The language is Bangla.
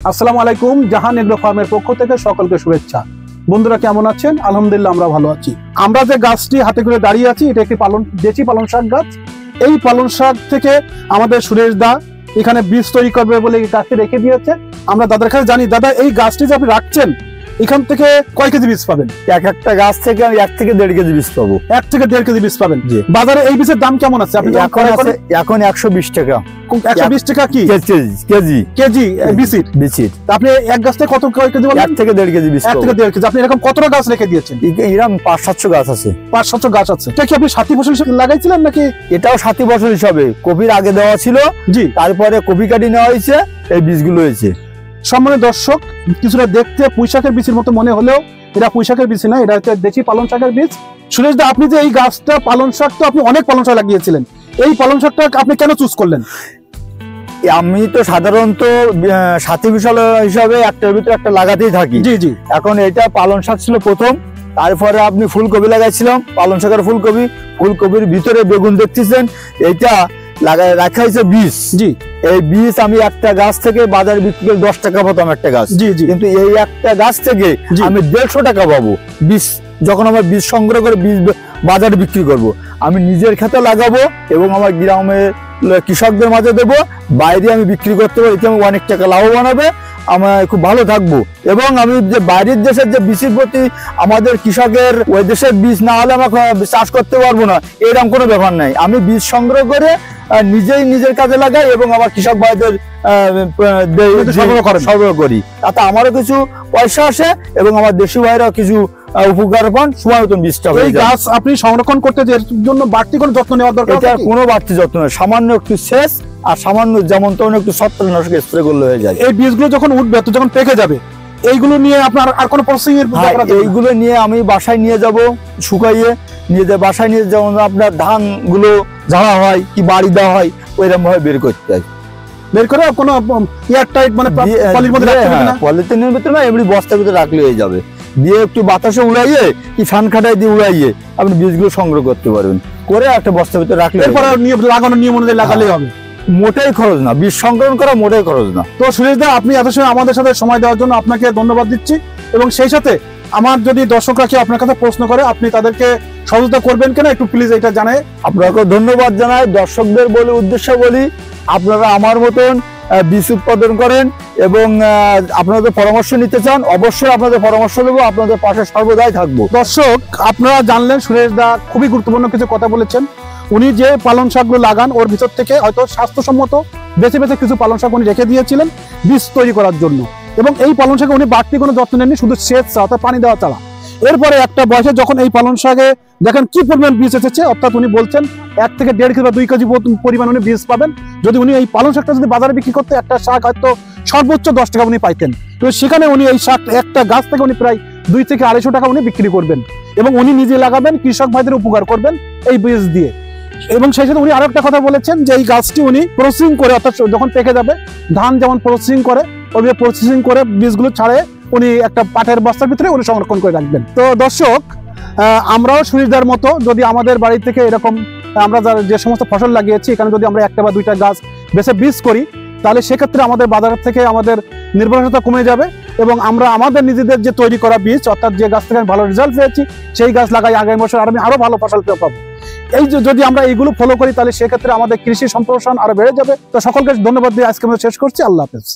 আসসালামু আলাইকুম। জাহান এগ্রো ফার্মের পক্ষ থেকে সকলকে শুভেচ্ছা। বন্ধুরা কেমন আছেন? আলহামদুলিল্লাহ আমরা ভালো আছি। আমরা যে গাছটি হাতে করে দাঁড়িয়ে আছি এটা একটি দেশি পালং শাক গাছ। এই পালং শাক থেকে আমাদের সুরেশ দা এখানে বীজ তৈরি করবে বলে এই গাছটি রেখে দিয়েছে। আমরা দাদার কাছে জানি, দাদা এই গাছটি যে আপনি রাখছেন এখান থেকে কয় কেজি বীজ পাবেন? এক একটা গাছ থেকে আমি 1 থেকে 1.5 কেজি বীজ পাবো। 1 থেকে 1.5 কেজি বীজ পাবেন। বাজারে এই বীজের দাম কেমন আছে? আপনি এখন 120 টাকা। 120 টাকা কি কেজি বীজের? আপনি এক গাছ থেকে কত কেজি বলেন? 1 থেকে 1.5 কেজি বীজ। 1 থেকে 1.5 কেজি। আপনি এরকম কতটা গাছ রেখে দিয়েছেন? এরকম 500-700 গাছ আছে। 500 গাছ আছে। এটা কি আপনি সাথী ফসল হিসেবে লাগাইছিলেন নাকি? এটাও সাথী ফসল হিসাবে কপির আগে দেওয়া ছিল, জি, তারপরে কপি কাটি নেওয়া হয়েছে, এই বীজগুলো হয়েছে। সম্মানিত দর্শক, কিছুটা দেখতে পুঁইশাকের বীজের মতো মনে হলেও এটা পুঁইশাকের বীজ না, এটা হচ্ছে দেশি পালং শাকের বীজ। সুরেশ দা, আপনি যে এই গাছটা পালং শাক, তো আপনি অনেক পালং শাক লাগিয়েছিলেন, এই পালং শাকটা আপনি কেন চুজ করলেন? আমি তো সাধারণত সাথী ফসল হিসাবে একটার ভিতরে একটা লাগাতেই থাকি। জি জি। এখন এটা পালং শাক ছিল প্রথম, তারপরে আপনি ফুলকপি লাগাইছিলাম, পালং শাকের ফুলকপির ভিতরে বেগুন দেখতেছেন, এটা রাখা হয়েছে বীজ। জি, এই বীজ আমি একটা গাছ থেকে বাজারে বিক্রি করে 10 টাকা পাতাম একটা গাছ। জি জি। কিন্তু এই একটা গাছ থেকে আমি 150 টাকা পাবো বীজ। যখন আমার বীজ সংগ্রহ করে বীজ বাজারে বিক্রি করব, আমি নিজের খেতে লাগাবো এবং আমার গ্রামের কৃষকদের মাঝে দেবো, বাইরে আমি বিক্রি করতে পারি, এতে আমি অনেক টাকা লাভবান হবে, আমরা খুব ভালো থাকবো। এবং আমি যে বাইরের দেশের যে বীজের প্রতি আমাদের কৃষকের ওই দেশের বীজ না হলে আমরা চাষ করতে পারবো না, এরকম কোনো ব্যাপার নাই। আমি বীজ সংগ্রহ করে নিজের কাজে লাগাই এবং আমার কৃষক ভাইদের সরবরাহ করি, তাতে আমারও কিছু পয়সা আসে এবং আমার দেশি ভাইরাও কিছু উপকার পান। সময় মতন বীজটা হয়ে যায়। গাছ আপনি সংরক্ষণ করতে এর জন্য বাড়তি কোনো যত্ন নেওয়ার দরকার? এটা কোনো বাড়তি যত্ন নেই, সামান্য একটু সেচ আর সামান্য যেমন তেমন একটু ছত্রাকনাশক স্প্রে করলে হয়ে যায়। এই বীজগুলো যখন উঠবে, তো যখন পেকে যাবে, এইগুলো নিয়ে আপনার আর কোনো প্রসেসিং এর দরকার আছে? এইগুলো নিয়ে আমি বাসায় নিয়ে যাব, শুকাইয়ে নিয়ে যে বাসায় নিয়ে, যেমন আপনার ধান গুলো ঝাড়া হয় কি বাড়ি দেওয়া হয়, ওইরকম ভাবে বের করতে হয়। বের করে কোনো এয়ার টাইট মানে পলির মধ্যে রাখতে হবে না? পলিথিনের ভিতরে না, এমনি বস্তার ভিতরে রাখলে হয়ে যাবে। দিয়ে একটু বাতাসে উড়াইয়ে কি ফ্যান খাটাই দিয়ে উড়াইয়ে আপনি বীজগুলো সংগ্রহ করতে পারবেন, করে একটা বস্তার ভিতরে রাখলে। এরপর লাগানোর নিয়ম অনুযায়ী লাগালেই হবে। মোটেই খরচ না, বীজ সংগ্রহ করা মোটেই খরচ না। তো সুরেশ দা, আপনি এত সময় আমাদের সাথে সময় দেওয়ার জন্য আপনাকে ধন্যবাদ দিচ্ছি। এবং সেই সাথে আমার যদি দর্শকরা কেউ আপনার কাছে প্রশ্ন করে, আপনি তাদেরকে সহযোগিতা করবেন কিনা একটু প্লিজ এটা জানাই। আপনাকে ধন্যবাদ জানাই। দর্শকদের উদ্দেশ্যে বলি, আপনারা আমার মতন বীজ উৎপাদন করেন এবং আপনাদের পরামর্শ নিতে চান, অবশ্যই আপনাদের পরামর্শ দেবো, আপনাদের পাশে সর্বদাই থাকবো। দর্শক, আপনারা জানলেন সুরেশ দা খুবই গুরুত্বপূর্ণ কিছু কথা বলেছেন। উনি যে পালং শাকগুলো লাগান, ওর ভিতর থেকে হয়তো স্বাস্থ্যসম্মত বেছে বেছে কিছু পালং শাক উনি রেখে দিয়েছিলেন বীজ তৈরি করার জন্য। এবং এই পালং শাকে উনি বাড়তি কোনো যত্ন নেননি, শুধু সেচ ছাড়া, অর্থাৎ পানি দেওয়া ছাড়া। এরপরে একটা বয়সে যখন এই পালং শাকে দেখেন কি পরিমাণ বীজ এসেছে, অর্থাৎ উনি বলছেন 1 থেকে 1.5 কেজি বা 2 কেজি পরিমাণ উনি বীজ পাবেন। যদি উনি এই পালং শাকটা যদি বাজারে বিক্রি করতে, একটা শাক হয়তো সর্বোচ্চ 10 টাকা উনি পাইতেন, তো সেখানে উনি এই শাক একটা গাছ থেকে উনি প্রায় 2 থেকে 250 টাকা উনি বিক্রি করবেন এবং উনি নিজে লাগাবেন, কৃষক ভাইদের উপকার করবেন এই বীজ দিয়ে। এবং সেই সাথে উনি আরো একটা কথা বলেছেন যে এই গাছটি উনি প্রসেসিং করে, অর্থাৎ যখন পেকে যাবে ধান যেমন প্রসেসিং করে, ওইভাবে প্রসেসিং করে বীজগুলো ছাড়ে উনি একটা পাটের বস্তার ভিতরে উনি সংরক্ষণ করে রাখবেন। তো দর্শক, আমরাও সুরেশদার মতো যদি আমাদের বাড়ি থেকে এরকম আমরা যে সমস্ত ফসল লাগিয়েছি, এখানে যদি আমরা 1টা বা 2টা গাছ বেছে বীজ করি, তাহলে সেক্ষেত্রে আমাদের বাজার থেকে আমাদের নির্ভরশীলতা কমে যাবে এবং আমরা আমাদের নিজেদের যে তৈরি করা বীজ, অর্থাৎ যে গাছ থেকে আমি ভালো রেজাল্ট পেয়েছি, সেই গাছ লাগাই আগামী বছর আমি আরো ভালো ফসল পাবো। এই যদি আমরা এইগুলো ফলো করি, তাহলে সেক্ষেত্রে আমাদের কৃষি সম্প্রসারণ আরো বেড়ে যাবে। তো সকলকে ধন্যবাদ দিয়ে আজকে আমরা শেষ করছি। আল্লাহ হাফেজ।